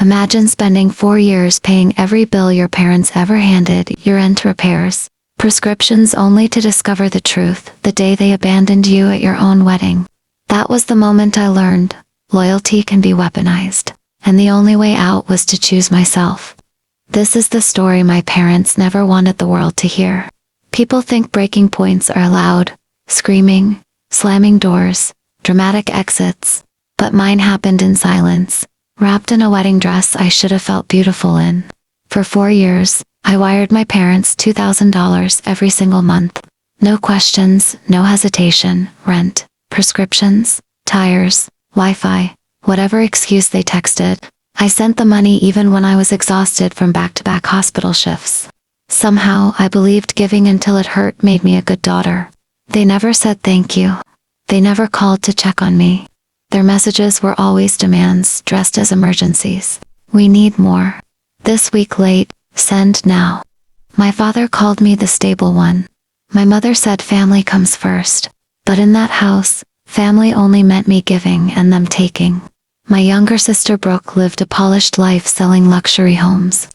Imagine spending 4 years paying every bill your parents ever handed, year-end repairs, prescriptions, only to discover the truth the day they abandoned you at your own wedding. That was the moment I learned loyalty can be weaponized, and the only way out was to choose myself. This is the story my parents never wanted the world to hear. People think breaking points are loud, screaming, slamming doors, dramatic exits, but mine happened in silence, wrapped in a wedding dress I should have felt beautiful in. For 4 years, I wired my parents $2,000 every single month. No questions, no hesitation, rent, prescriptions, tires, Wi-Fi, whatever excuse they texted. I sent the money even when I was exhausted from back-to-back hospital shifts. Somehow, I believed giving until it hurt made me a good daughter. They never said thank you. They never called to check on me. Their messages were always demands dressed as emergencies. We need more. This week late, send now. My father called me the stable one. My mother said family comes first. But in that house, family only meant me giving and them taking. My younger sister Brooke lived a polished life selling luxury homes.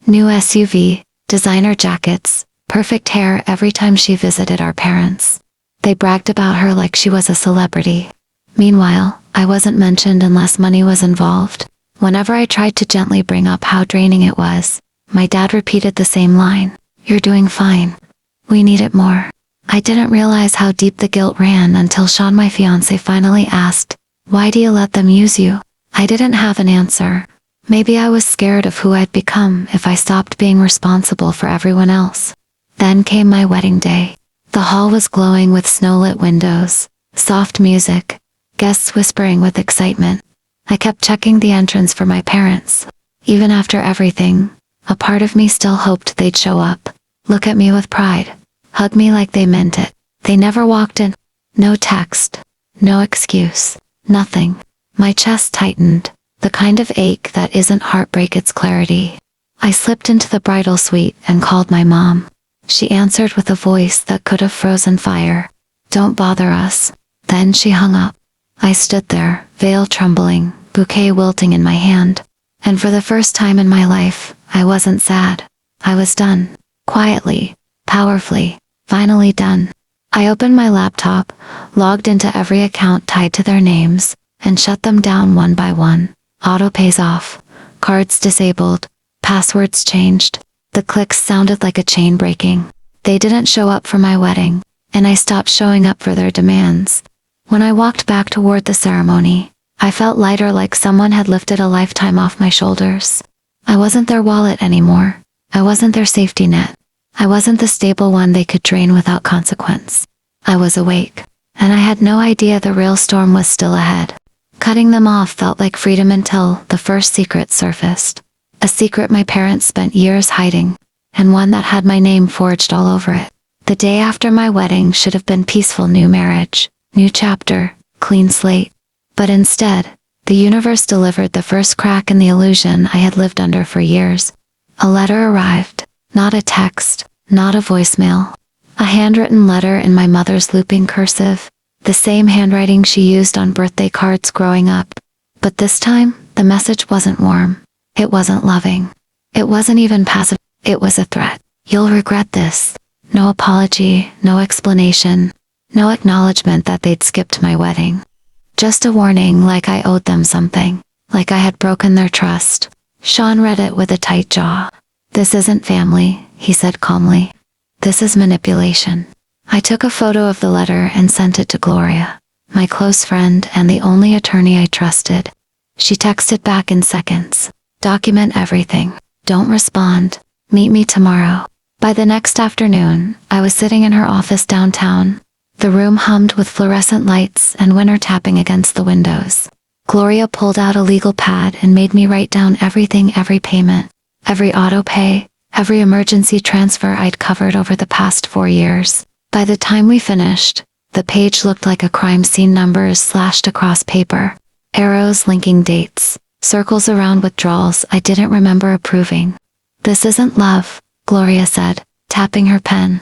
New SUV, designer jackets, perfect hair every time she visited our parents. They bragged about her like she was a celebrity. Meanwhile, I wasn't mentioned unless money was involved. Whenever I tried to gently bring up how draining it was, my dad repeated the same line. You're doing fine. We need it more. I didn't realize how deep the guilt ran until Sean, my fiancé, finally asked, why do you let them use you? I didn't have an answer. Maybe I was scared of who I'd become if I stopped being responsible for everyone else. Then came my wedding day. The hall was glowing with snow-lit windows, soft music, guests whispering with excitement. I kept checking the entrance for my parents. Even after everything, a part of me still hoped they'd show up, look at me with pride, hug me like they meant it. They never walked in. No text, no excuse, nothing. My chest tightened, the kind of ache that isn't heartbreak, it's clarity. I slipped into the bridal suite and called my mom. She answered with a voice that could have frozen fire. Don't bother us. Then she hung up. I stood there, veil trembling, bouquet wilting in my hand. And for the first time in my life, I wasn't sad. I was done. Quietly, powerfully, finally done. I opened my laptop, logged into every account tied to their names, and shut them down one by one. Auto pays off. Cards disabled. Passwords changed. The clicks sounded like a chain breaking. They didn't show up for my wedding, and I stopped showing up for their demands. When I walked back toward the ceremony, I felt lighter, like someone had lifted a lifetime off my shoulders. I wasn't their wallet anymore. I wasn't their safety net. I wasn't the stable one they could drain without consequence. I was awake, and I had no idea the real storm was still ahead. Cutting them off felt like freedom until the first secret surfaced. A secret my parents spent years hiding, and one that had my name forged all over it. The day after my wedding should have been peaceful, new marriage, new chapter, clean slate. But instead, the universe delivered the first crack in the illusion I had lived under for years. A letter arrived, not a text, not a voicemail. A handwritten letter in my mother's looping cursive, the same handwriting she used on birthday cards growing up. But this time, the message wasn't warm. It wasn't loving. It wasn't even passive. It was a threat. You'll regret this. No apology, no explanation, no acknowledgement that they'd skipped my wedding. Just a warning, like I owed them something, like I had broken their trust. Sean read it with a tight jaw. This isn't family, he said calmly. This is manipulation. I took a photo of the letter and sent it to Gloria, my close friend and the only attorney I trusted. She texted back in seconds. Document everything. Don't respond. Meet me tomorrow. By the next afternoon, I was sitting in her office downtown. The room hummed with fluorescent lights and winter tapping against the windows. Gloria pulled out a legal pad and made me write down everything, every payment, every auto pay, every emergency transfer I'd covered over the past 4 years. By the time we finished, the page looked like a crime scene, numbers slashed across paper, arrows linking dates, circles around withdrawals I didn't remember approving. This isn't love, Gloria said, tapping her pen.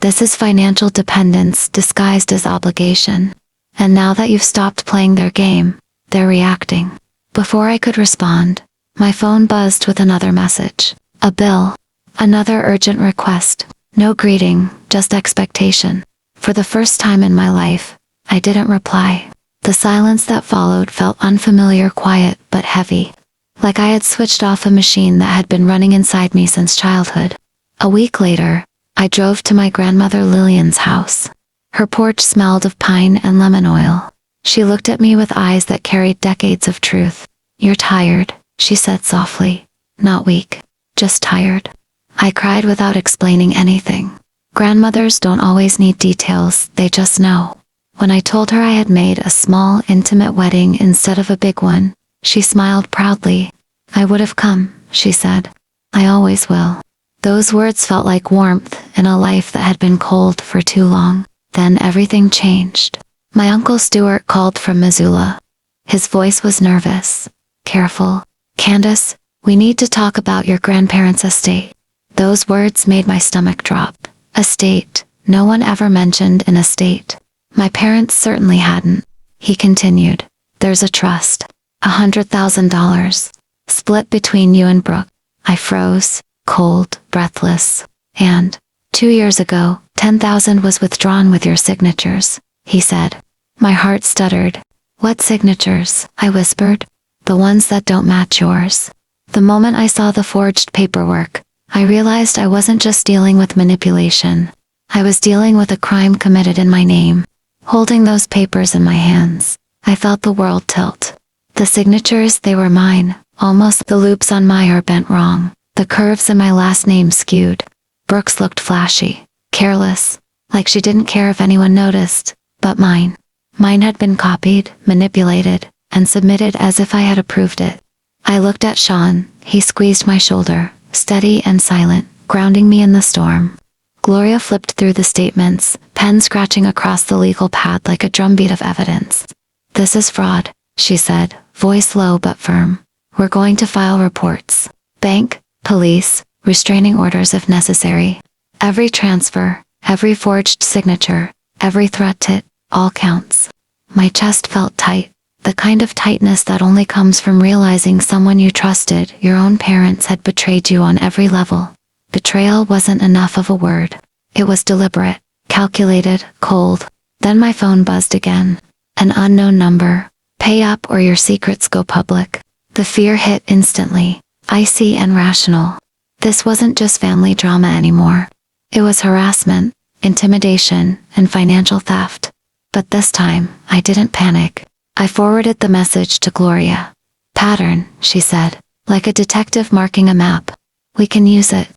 This is financial dependence disguised as obligation. And now that you've stopped playing their game, they're reacting. Before I could respond, My phone buzzed with another message. A bill. Another urgent request. No greeting, just expectation. For the first time in my life, I didn't reply. The silence that followed felt unfamiliar, quiet, but heavy. Like I had switched off a machine that had been running inside me since childhood. A week later, I drove to my grandmother Lillian's house. Her porch smelled of pine and lemon oil. She looked at me with eyes that carried decades of truth. "You're tired," she said softly. "Not weak, just tired." I cried without explaining anything. Grandmothers don't always need details, they just know. When I told her I had made a small, intimate wedding instead of a big one, she smiled proudly. "I would have come," she said. "I always will." Those words felt like warmth in a life that had been cold for too long. Then everything changed. My Uncle Stuart called from Missoula. His voice was nervous. "Careful. Candace, we need to talk about your grandparents' estate." Those words made my stomach drop. Estate. No one ever mentioned an estate. My parents certainly hadn't. He continued. "There's a trust. $100,000. Split between you and Brooke." I froze, cold, breathless. "And 2 years ago, 10,000 was withdrawn with your signatures," he said. My heart stuttered. "What signatures?" I whispered. "The ones that don't match yours." The moment I saw the forged paperwork, I realized I wasn't just dealing with manipulation. I was dealing with a crime committed in my name. Holding those papers in my hands, I felt the world tilt. The signatures, they were mine. Almost the loops on my are bent wrong. The curves in my last name skewed. Brooks looked flashy, careless, like she didn't care if anyone noticed, but mine. Mine had been copied, manipulated, and submitted as if I had approved it. I looked at Sean. He squeezed my shoulder, steady and silent, grounding me in the storm. Gloria flipped through the statements, pen scratching across the legal pad like a drumbeat of evidence. "This is fraud," she said, voice low but firm. "We're going to file reports. Bank, police, restraining orders if necessary. Every transfer, every forged signature, every threat tit, all counts." My chest felt tight, the kind of tightness that only comes from realizing someone you trusted, your own parents, had betrayed you on every level. Betrayal wasn't enough of a word. It was deliberate, calculated, cold. Then my phone buzzed again. An unknown number. "Pay up or your secrets go public." The fear hit instantly, icy and rational. This wasn't just family drama anymore. It was harassment, intimidation, and financial theft. But this time, I didn't panic. I forwarded the message to Gloria. "Pattern," she said, like a detective marking a map. "We can use it."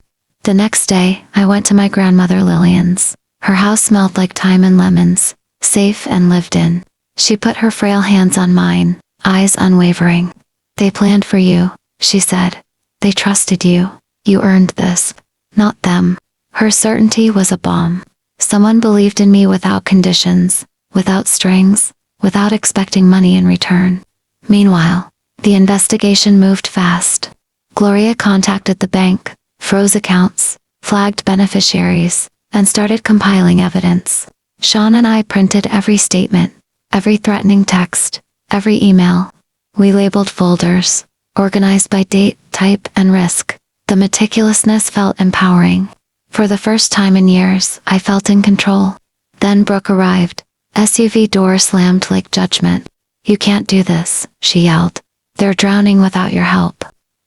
The next day, I went to my grandmother Lillian's. Her house smelled like thyme and lemons, safe and lived in. She put her frail hands on mine, eyes unwavering. "They planned for you," she said. "They trusted you. You earned this, not them." Her certainty was a bomb. Someone believed in me without conditions, without strings, without expecting money in return. Meanwhile, the investigation moved fast. Gloria contacted the bank, froze accounts, flagged beneficiaries, and started compiling evidence. Sean and I printed every statement, every threatening text, every email. We labeled folders, organized by date, type, and risk. The meticulousness felt empowering. For the first time in years, I felt in control. Then Brooke arrived. SUV door slammed like judgment. "You can't do this," she yelled. "They're drowning without your help."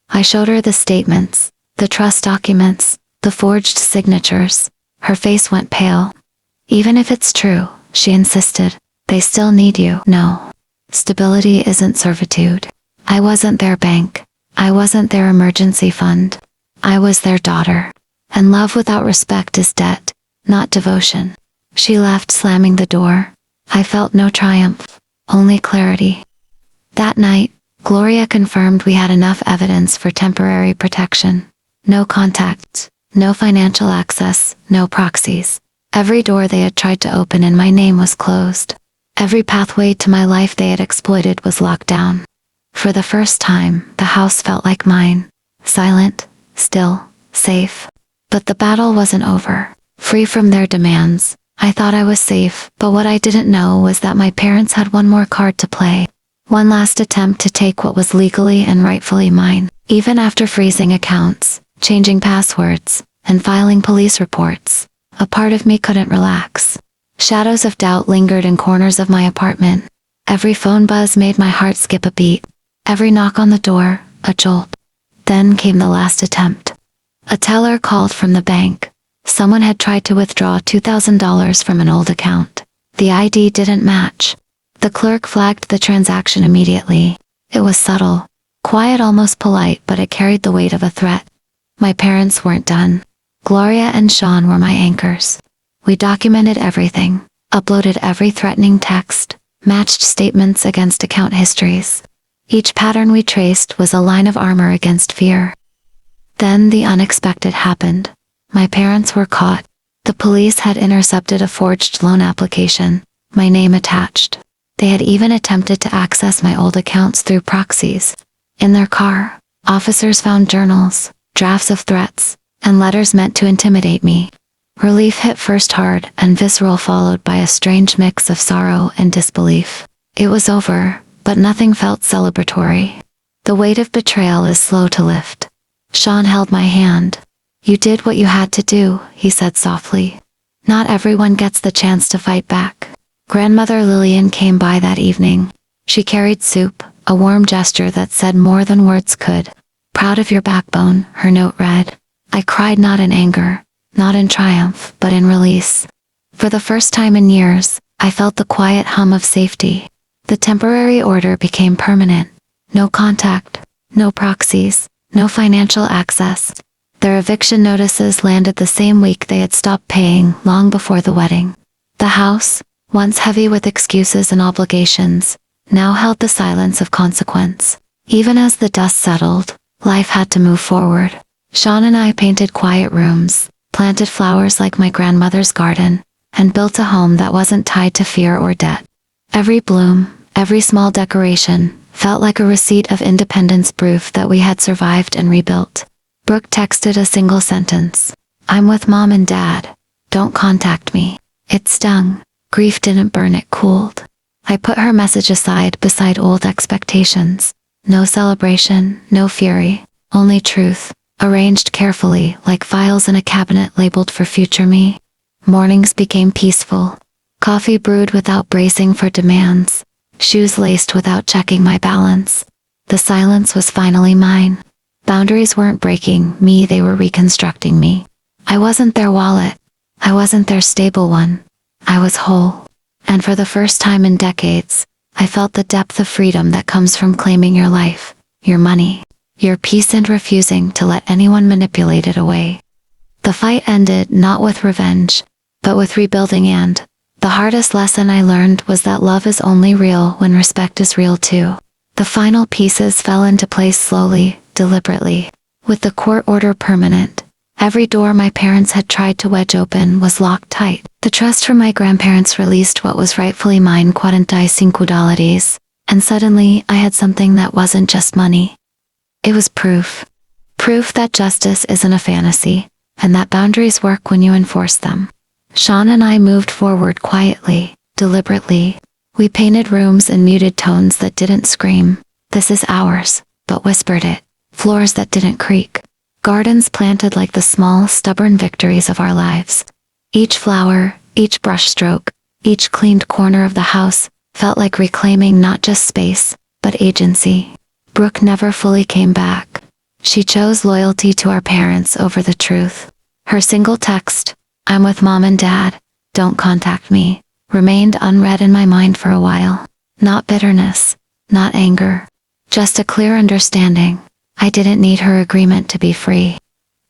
I showed her the statements, the trust documents, the forged signatures. Her face went pale. "Even if it's true," she insisted, "they still need you." "No. Stability isn't servitude. I wasn't their bank. I wasn't their emergency fund. I was their daughter. And love without respect is debt, not devotion." She left, slamming the door. I felt no triumph, only clarity. That night, Gloria confirmed we had enough evidence for temporary protection. No contacts, no financial access, no proxies. Every door they had tried to open in my name was closed. Every pathway to my life they had exploited was locked down. For the first time, the house felt like mine. Silent, still, safe. But the battle wasn't over. Free from their demands, I thought I was safe, but what I didn't know was that my parents had one more card to play. One last attempt to take what was legally and rightfully mine. Even after freezing accounts, changing passwords, and filing police reports, a part of me couldn't relax. Shadows of doubt lingered in corners of my apartment. Every phone buzz made my heart skip a beat. Every knock on the door, a jolt. Then came the last attempt. A teller called from the bank. Someone had tried to withdraw $2,000 from an old account. The ID didn't match. The clerk flagged the transaction immediately. It was subtle, quiet, almost polite, but it carried the weight of a threat. My parents weren't done. Gloria and Sean were my anchors. We documented everything, uploaded every threatening text, matched statements against account histories. Each pattern we traced was a line of armor against fear. Then the unexpected happened. My parents were caught. The police had intercepted a forged loan application, my name attached. They had even attempted to access my old accounts through proxies. In their car, officers found journals, drafts of threats, and letters meant to intimidate me. Relief hit first hard and visceral, followed by a strange mix of sorrow and disbelief. It was over, but nothing felt celebratory. The weight of betrayal is slow to lift. Sean held my hand. "You did what you had to do," he said softly. "Not everyone gets the chance to fight back." Grandmother Lillian came by that evening. She carried soup, a warm gesture that said more than words could. "Proud of your backbone," her note read. I cried, not in anger, not in triumph, but in release. For the first time in years, I felt the quiet hum of safety. The temporary order became permanent. No contact, no proxies, no financial access. Their eviction notices landed the same week they had stopped paying, long before the wedding. The house, once heavy with excuses and obligations, now held the silence of consequence. Even as the dust settled, life had to move forward. Sean and I painted quiet rooms, planted flowers like my grandmother's garden, and built a home that wasn't tied to fear or debt. Every bloom, every small decoration, felt like a receipt of independence, proof that we had survived and rebuilt. Brooke texted a single sentence. "I'm with Mom and Dad. Don't contact me." It stung. Grief didn't burn, it cooled. I put her message aside beside old expectations. No celebration, no fury, only truth, arranged carefully like files in a cabinet labeled for future me. Mornings became peaceful. Coffee brewed without bracing for demands. Shoes laced without checking my balance. The silence was finally mine. Boundaries weren't breaking me, they were reconstructing me. I wasn't their wallet. I wasn't their stable one. I was whole. And for the first time in decades, I felt the depth of freedom that comes from claiming your life, your money, your peace, and refusing to let anyone manipulate it away. The fight ended not with revenge, but with rebuilding, and the hardest lesson I learned was that love is only real when respect is real too. The final pieces fell into place slowly, deliberately. With the court order permanent, every door my parents had tried to wedge open was locked tight. The trust from my grandparents released what was rightfully mine, $45, and suddenly I had something that wasn't just money. It was proof. Proof that justice isn't a fantasy, and that boundaries work when you enforce them. Sean and I moved forward quietly, deliberately. We painted rooms in muted tones that didn't scream, "This is ours," but whispered it. Floors that didn't creak. Gardens planted like the small, stubborn victories of our lives. Each flower, each brushstroke, each cleaned corner of the house felt like reclaiming not just space, but agency. Brooke never fully came back. She chose loyalty to our parents over the truth. Her single text, "I'm with Mom and Dad, don't contact me," remained unread in my mind for a while. Not bitterness, not anger, just a clear understanding. I didn't need her agreement to be free.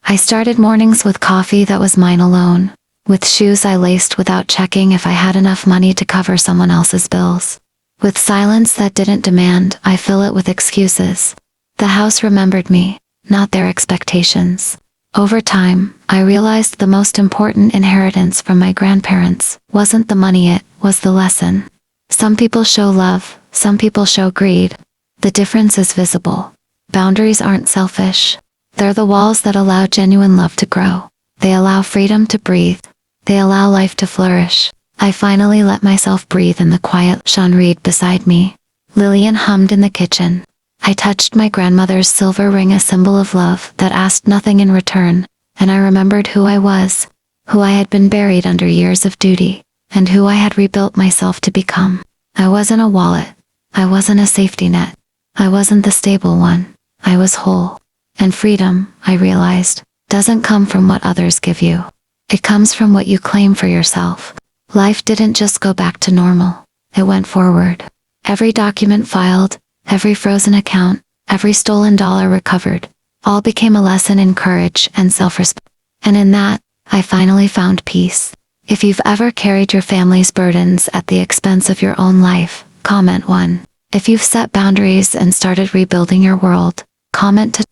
I started mornings with coffee that was mine alone, with shoes I laced without checking if I had enough money to cover someone else's bills. With silence that didn't demand I fill it with excuses. The house remembered me, not their expectations. Over time, I realized the most important inheritance from my grandparents wasn't the money, it was the lesson. Some people show love, some people show greed. The difference is visible. Boundaries aren't selfish. They're the walls that allow genuine love to grow. They allow freedom to breathe. They allow life to flourish. I finally let myself breathe in the quiet. Sean read beside me. Lillian hummed in the kitchen. I touched my grandmother's silver ring, a symbol of love that asked nothing in return, and I remembered who I was, who I had been buried under years of duty, and who I had rebuilt myself to become. I wasn't a wallet. I wasn't a safety net. I wasn't the stable one. I was whole. And freedom, I realized, doesn't come from what others give you. It comes from what you claim for yourself. Life didn't just go back to normal. It went forward. Every document filed, every frozen account, every stolen dollar recovered, all became a lesson in courage and self-respect. And in that, I finally found peace. If you've ever carried your family's burdens at the expense of your own life, comment 1. If you've set boundaries and started rebuilding your world, comment 2.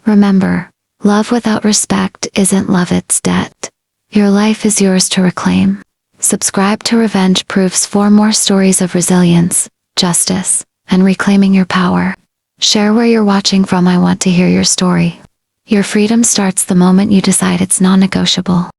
Remember, love without respect isn't love, it's debt. Your life is yours to reclaim. Subscribe to Revenge Proofs for more stories of resilience, justice, and reclaiming your power. Share where you're watching from. I want to hear your story. Your freedom starts the moment you decide it's non-negotiable.